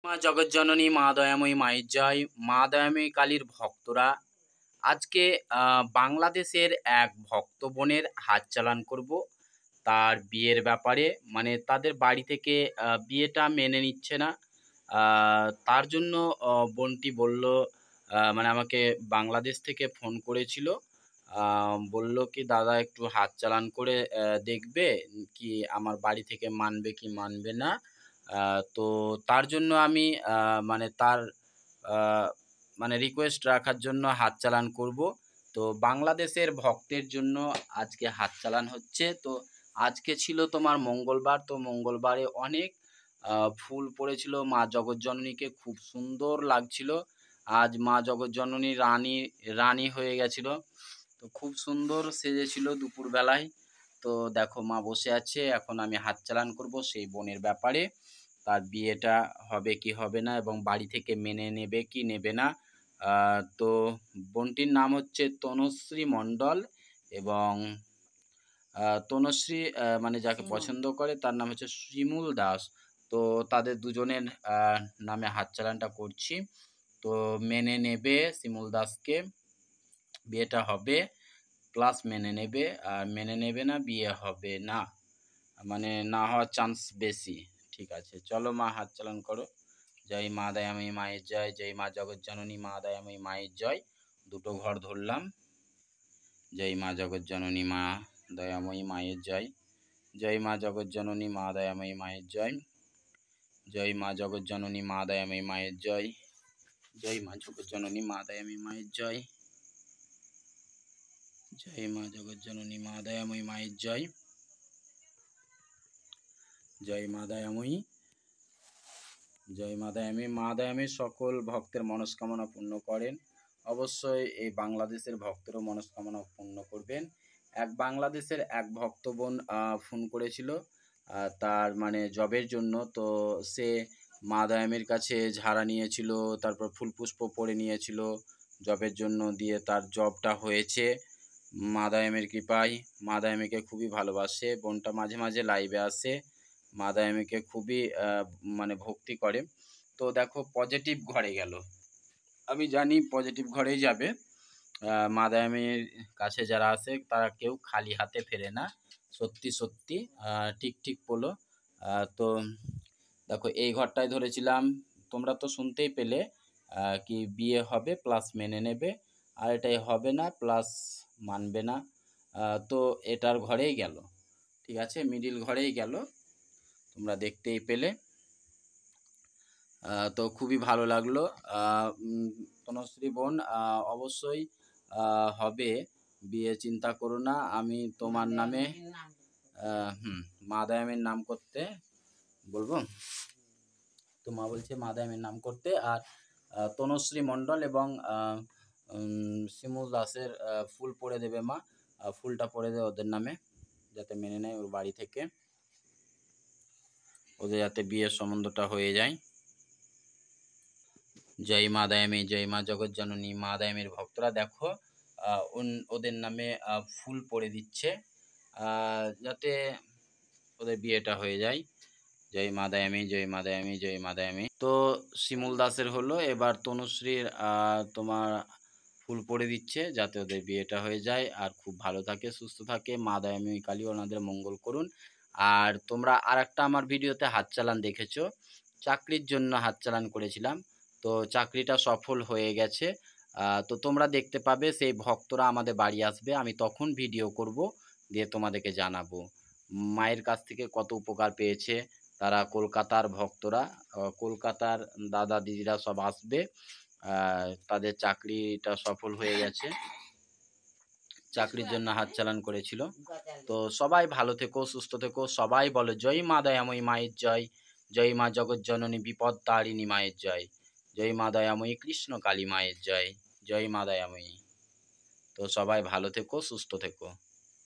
মা জগৎজননী মা দয়াময়ী মায়ের জয়। মা দয়াময়ী কালীর ভক্তরা আজকে বাংলাদেশের এক ভক্ত বোনের হাত চালান করব তার বিয়ের ব্যাপারে। মানে তাদের বাড়ি থেকে বিয়েটা মেনে নিচ্ছে না। তার জন্য বোনটি বলল, মানে আমাকে বাংলাদেশ থেকে ফোন করেছিল। বলল কি দাদা একটু হাত চালান করে দেখবে কি আমার বাড়ি থেকে মানবে কি মানবে না। তো তার জন্য আমি মানে তার আহ, মানে রিকোয়েস্ট রাখার জন্য হাত চালান করব। তো বাংলাদেশের ভক্তের জন্য আজকে হাত চালান হচ্ছে। তো আজকে ছিল তোমার মঙ্গলবার, তো মঙ্গলবারে অনেক ফুল পড়েছিল মা জগৎজননীকে, খুব সুন্দর লাগছিল। আজ মা জগৎজননী রানী রানী হয়ে গেছিল, তো খুব সুন্দর সেজেছিল দুপুরবেলায়। তো দেখো মা বসে আছে, এখন আমি হাত চালান করব সেই বোনের ব্যাপারে, তার বিয়েটা হবে কি হবে না এবং বাড়ি থেকে মেনে নেবে কি নেবে না। তো বোনটির নাম হচ্ছে তনুশ্রী মণ্ডল এবং তনুশ্রী মানে যাকে পছন্দ করে তার নাম হচ্ছে শিমুল দাস। তো তাদের দুজনের নামে হাত চালানটা করছি। তো মেনে নেবে শিমুল দাসকে, বিয়েটা হবে প্লাস মেনে নেবে, আর মেনে নেবে না বিয়ে হবে না, মানে না হওয়ার চান্স বেশি। ঠিক আছে, চলো মা হাত চালান করো। জয় মা দয়াময়ী মায়ের জয়, জয় মা জগৎজননী মা দয়াময়ী মায়ের জয়। দুটো ঘর ধরলাম। জয় মা জগৎজননী মা দয়াময়ী মায়ের জয়, জয় মা জগৎজননী মা দয়াময়ী মায়ের জয়, জয় মা জগৎজননী মা দয়াময়ী মায়ের জয়, জয় মা জগৎজননী মা দয়াময়ী মায়ের জয়, জয় মা জগৎজননী মা দয়াময়ী মায়ের জয়, জয় মা দয়াময়ী, জয় মা দয়াময়ী। মা দয়াময়ী সকল ভক্তের মনস্কামনা পূর্ণ করেন। অবশ্যই এই বাংলাদেশের ভক্তেরও মনস্কামনা পূর্ণ করবেন। বাংলাদেশের এক ভক্ত বোন ফোন করেছিল তার মানে জবের জন্য। তো সে মা দয়াময়ীর কাছে ঝাড়া নিয়েছিল, তারপর ফুল পুষ্প পরে নিয়েছিল জবের জন্য, দিয়ে তার জবটা হয়েছে মা দয়াময়ীর কৃপায়। মা দয়াময়ীকে খুবই ভালোবাসে, বোনটা মাঝে মাঝে লাইভে আসে, মা দয়াময়ীকে খুবই মানে ভক্তি করে। তো দেখো পজিটিভ ঘরে গেল, আমি জানি পজিটিভ ঘরেই যাবে। মা দয়াময়ীর কাছে যারা আসে তারা কেউ খালি হাতে ফেরে না, সত্যি সত্যি ঠিক ঠিক বলো। তো দেখো এই ঘরটায় ধরেছিলাম, তোমরা তো শুনতেই পেলে কি বিয়ে হবে প্লাস মেনে নেবে, আর এটাই হবে না প্লাস মানবে না। তো এটার ঘরেই গেল, ঠিক আছে, মিডিল ঘরেই গেল, তোমরা দেখতেই পেলে। তো খুবই ভালো লাগলো। তনুশ্রী বোন অবশ্যই হবে বিয়ে, চিন্তা করো না। আমি তোমার নামে মা দয়াময়ীর নাম করতে বলবো। তো মা বলছে মা দয়াময়ীর নাম করতে, আর তনুশ্রী মণ্ডল এবং শিমুল দাসের ফুল পড়ে দেবে মা, ফুলটা পড়ে দেবে ওদের নামে, যাতে মেনে নেয় ওর বাড়ি থেকে, ওদের যাতে বিয়ের সম্বন্ধটা হয়ে যায়। জয় মা দয়াময়ী, জয় মা জগৎজননী মা দয়াময়ীর ভক্তরা দেখো ওদের নামে ফুল পড়ে দিচ্ছে যাতে ওদের বিয়েটা হয়ে যায়। জয় মা দয়াময়ী, জয় মা দয়াময়ী, জয় মা দয়াময়ী। তো শিমুল দাসের হলো, এবার তনুশ্রীর তোমার ফুল পড়ে দিচ্ছে যাতে ওদের বিয়েটা হয়ে যায় আর খুব ভালো থাকে সুস্থ থাকে। মা দয়াময়ী কালী ওনাদের মঙ্গল করুন। আর তোমরা আর একটা আমার ভিডিওতে হাত চালান দেখেছো, চাকরির জন্য হাত চালান করেছিলাম, তো চাকরিটা সফল হয়ে গেছে। তো তোমরা দেখতে পাবে, সেই ভক্তরা আমাদের বাড়ি আসবে, আমি তখন ভিডিও করব, দিয়ে তোমাদেরকে জানাবো মায়ের কাছ থেকে কত উপকার পেয়েছে তারা। কলকাতার ভক্তরা, কলকাতার দাদা দিদিরা সব আসবে, তাদের চাকরিটা সফল হয়ে গেছে, চাকরির জন্য হাত চালান করেছিল। তো সবাই ভালো থেকো, সুস্থ থেকো, সবাই বলো জয় মা দয়াময়ী মায়ের জয়, জয় মা জগৎজননী বিপদ তারিণী মায়ের জয়, জয় মা দয়াময়ী কৃষ্ণ কালী মায়ের জয়, জয় মা দয়াময়ী। তো সবাই ভালো থেকো, সুস্থ থেকো।